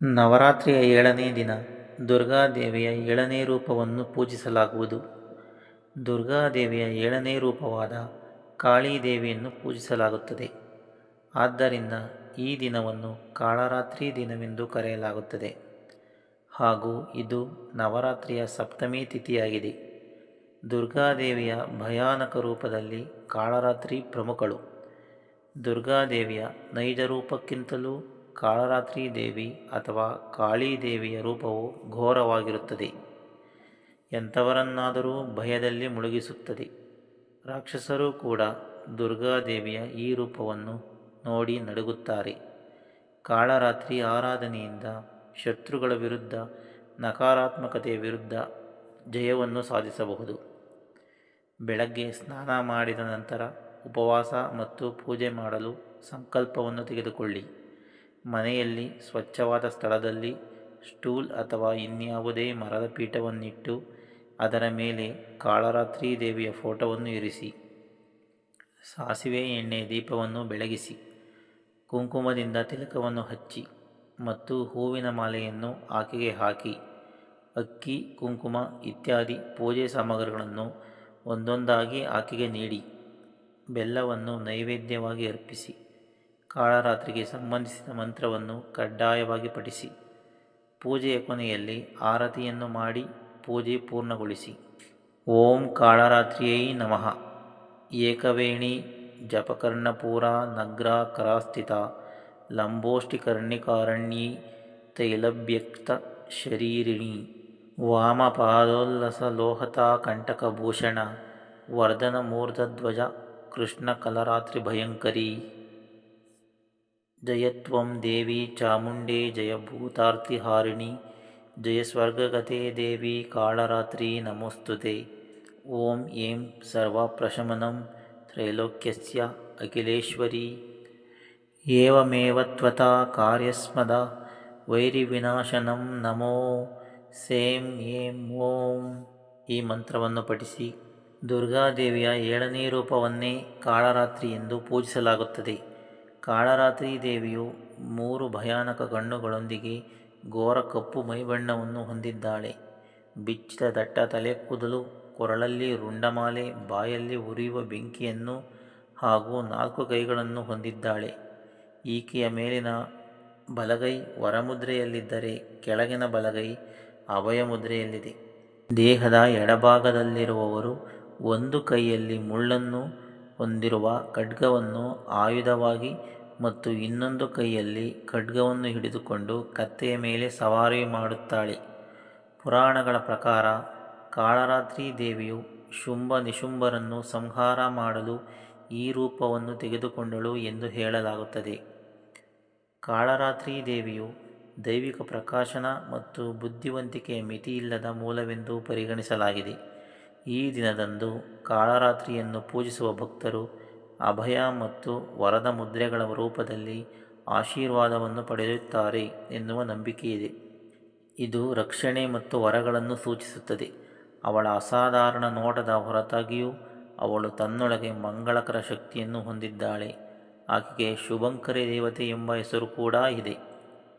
ನವರಾತ್ರಿಯ 7ನೇ ದಿನ ದುರ್ಗಾದೇವಿಯ 7ನೇ ರೂಪವನ್ನು ಪೂಜಿಸಲಾಗುವುದು. ದುರ್ಗಾದೇವಿಯ 7ನೇ ರೂಪವಾದ ಕಾಳೀದೇವಿಯನ್ನು ಪೂಜಿಸಲಾಗುತ್ತದೆ. ಆದ್ದರಿಂದ ಈ ದಿನವನ್ನು ಕಾಳರಾತ್ರಿ ದಿನವೆಂದು ಕರೆಯಲಾಗುತ್ತದೆ ಹಾಗೂ ಇದು ನವರಾತ್ರಿಯ ಸಪ್ತಮಿ ತಿಥಿಯಾಗಿದೆ. ದುರ್ಗಾದೇವಿಯ ಭಯಾನಕ ರೂಪದಲ್ಲಿ ಕಾಳರಾತ್ರಿ ಪ್ರಮುಖಳು. ದುರ್ಗಾದೇವಿಯ ನೈಜ ರೂಪಕ್ಕಿಂತಲೂ ಕಾಳರಾತ್ರಿ ದೇವಿ ಅಥವಾ ಕಾಳೀದೇವಿಯ ರೂಪವು ಘೋರವಾಗಿರುತ್ತದೆ. ಎಂಥವರನ್ನಾದರೂ ಭಯದಲ್ಲಿ ಮುಳುಗಿಸುತ್ತದೆ. ರಾಕ್ಷಸರೂ ಕೂಡ ದುರ್ಗಾದೇವಿಯ ಈ ರೂಪವನ್ನು ನೋಡಿ ನಡುಗುತ್ತಾರೆ. ಕಾಳರಾತ್ರಿ ಆರಾಧನೆಯಿಂದ ಶತ್ರುಗಳ ವಿರುದ್ಧ, ನಕಾರಾತ್ಮಕತೆಯ ವಿರುದ್ಧ ಜಯವನ್ನು ಸಾಧಿಸಬಹುದು. ಬೆಳಗ್ಗೆ ಸ್ನಾನ ಮಾಡಿದ ನಂತರ ಉಪವಾಸ ಮತ್ತು ಪೂಜೆ ಮಾಡಲು ಸಂಕಲ್ಪವನ್ನು ತೆಗೆದುಕೊಳ್ಳಿ. ಮನೆಯಲ್ಲಿ ಸ್ವಚ್ಛವಾದ ಸ್ಥಳದಲ್ಲಿ ಸ್ಟೂಲ್ ಅಥವಾ ಇನ್ಯಾವುದೇ ಮರದ ಪೀಠವನ್ನಿಟ್ಟು ಅದರ ಮೇಲೆ ಕಾಳರಾತ್ರಿ ದೇವಿಯ ಫೋಟೋವನ್ನು ಇರಿಸಿ. ಸಾಸಿವೆ ಎಣ್ಣೆ ದೀಪವನ್ನು ಬೆಳಗಿಸಿ, ಕುಂಕುಮದಿಂದ ತಿಲಕವನ್ನು ಹಚ್ಚಿ ಮತ್ತು ಹೂವಿನ ಮಾಲೆಯನ್ನು ಆಕೆಗೆ ಹಾಕಿ. ಅಕ್ಕಿ, ಕುಂಕುಮ ಇತ್ಯಾದಿ ಪೂಜೆ ಸಾಮಗ್ರಿಗಳನ್ನು ಒಂದೊಂದಾಗಿ ಆಕೆಗೆ ನೀಡಿ. ಬೆಲ್ಲವನ್ನು ನೈವೇದ್ಯವಾಗಿ ಅರ್ಪಿಸಿ. ಕಾಳರಾತ್ರಿಗೆ ಸಂಬಂಧಿಸಿದ ಮಂತ್ರವನ್ನು ಕಡ್ಡಾಯವಾಗಿ ಪಠಿಸಿ. ಪೂಜೆಯ ಕೊನೆಯಲ್ಲಿ ಆರತಿಯನ್ನು ಮಾಡಿ ಪೂಜೆ ಪೂರ್ಣಗೊಳಿಸಿ. ಓಂ ಕಾಳರಾತ್ರಿಯೈ ನಮಃ. ಏಕವೇಣಿ ಜಪಕರ್ಣಪೂರ ನಗ್ರ ಕರಾಸ್ಥಿತ ಲಂಬೋಷ್ಟಿಕರ್ಣಿಕಾರಣ್ಯೈ ತೈಲಭ್ಯಕ್ತ ಶರೀರಿಣಿ ವಾಮಪಾದೋಲ್ಲಸ ಲೋಹತಾ ಕಂಟಕಭೂಷಣ ವರ್ಧನ ಮೂರ್ಧಧ್ವಜ ಕೃಷ್ಣ ಕಲರಾತ್ರಿ ಭಯಂಕರಿ. ಜಯತ್ವಂ ದೇವಿ ಚಾಮುಂಡೇ ಜಯ ಭೂತಾರ್ತಿಹಾರಿಣಿ ಜಯ ಸ್ವರ್ಗಗತೆ ದೇವಿ ಕಾಳರಾತ್ರಿ ನಮೋಸ್ತುತೆ. ಓಂ ಏಂ ಸರ್ವಪ್ರಶಮನಂ ತ್ರೈಲೋಕ್ಯಸ್ಯ ಅಖಿಲೇಶ್ವರಿ. ಏವಮೇವ ತ್ವತಾ ಕಾರ್ಯಸ್ಮದ ವೈರಿವಿನಾಶನಂ ನಮೋ ಸೇಂ ಏಂ ಓಂ. ಈ ಮಂತ್ರವನ್ನು ಪಠಿಸಿ. ದುರ್ಗಾದೇವಿಯ 7ನೇ ರೂಪವನ್ನೇ ಕಾಳರಾತ್ರಿ ಎಂದು ಪೂಜಿಸಲಾಗುತ್ತದೆ. ಕಾಳರಾತ್ರಿ ದೇವಿಯು 3 ಭಯಾನಕ ಕಣ್ಣುಗಳೊಂದಿಗೆ ಘೋರ ಕಪ್ಪು ಮೈಬಣ್ಣವನ್ನು ಹೊಂದಿದ್ದಾಳೆ. ಬಿಚ್ಚಿದ ದಟ್ಟ ತಲೆ ಕೂದಲು, ಕೊರಳಲ್ಲಿ ರುಂಡಮಾಲೆ, ಬಾಯಲ್ಲಿ ಉರಿಯುವ ಬೆಂಕಿಯನ್ನು ಹಾಗೂ 4 ಕೈಗಳನ್ನು ಹೊಂದಿದ್ದಾಳೆ. ಈಕೆಯ ಮೇಲಿನ ಬಲಗೈ ವರಮುದ್ರೆಯಲ್ಲಿದ್ದರೆ ಕೆಳಗಿನ ಬಲಗೈ ಅಭಯ ಮುದ್ರೆಯಲ್ಲಿದೆ. ದೇಹದ ಎಡಭಾಗದಲ್ಲಿರುವವರು ಒಂದು ಕೈಯಲ್ಲಿ ಮುಳ್ಳನ್ನು ಹೊಂದಿರುವ ಖಡ್ಗವನ್ನು ಆಯುಧವಾಗಿ ಮತ್ತು ಇನ್ನೊಂದು ಕೈಯಲ್ಲಿ ಖಡ್ಗವನ್ನು ಹಿಡಿದುಕೊಂಡು ಕತ್ತೆಯ ಮೇಲೆ ಸವಾರಿ ಮಾಡುತ್ತಾಳೆ. ಪುರಾಣಗಳ ಪ್ರಕಾರ ಕಾಳರಾತ್ರಿ ದೇವಿಯು ಶುಂಭ ನಿಶುಂಭರನ್ನು ಸಂಹಾರ ಮಾಡಲು ಈ ರೂಪವನ್ನು ತೆಗೆದುಕೊಂಡಳು ಎಂದು ಹೇಳಲಾಗುತ್ತದೆ. ಕಾಳರಾತ್ರಿ ದೇವಿಯು ದೈವಿಕ ಪ್ರಕಾಶನ ಮತ್ತು ಬುದ್ಧಿವಂತಿಕೆಯ ಮಿತಿಯಿಲ್ಲದ ಮೂಲವೆಂದು ಪರಿಗಣಿಸಲಾಗಿದೆ. ಈ ದಿನದಂದು ಕಾಳರಾತ್ರಿಯನ್ನು ಪೂಜಿಸುವ ಭಕ್ತರು ಅಭಯ ಮತ್ತು ವರದ ಮುದ್ರೆಗಳ ರೂಪದಲ್ಲಿ ಆಶೀರ್ವಾದವನ್ನು ಪಡೆಯುತ್ತಾರೆ ಎನ್ನುವ ನಂಬಿಕೆಯಿದೆ. ಇದು ರಕ್ಷಣೆ ಮತ್ತು ವರಗಳನ್ನು ಸೂಚಿಸುತ್ತದೆ. ಅವಳ ಅಸಾಧಾರಣ ನೋಟದ ಹೊರತಾಗಿಯೂ ಅವಳು ತನ್ನೊಳಗೆ ಮಂಗಳಕರ ಶಕ್ತಿಯನ್ನು ಹೊಂದಿದ್ದಾಳೆ. ಆಕೆಗೆ ಶುಭಂಕರಿ ದೇವತೆ ಎಂಬ ಹೆಸರು ಕೂಡ ಇದೆ.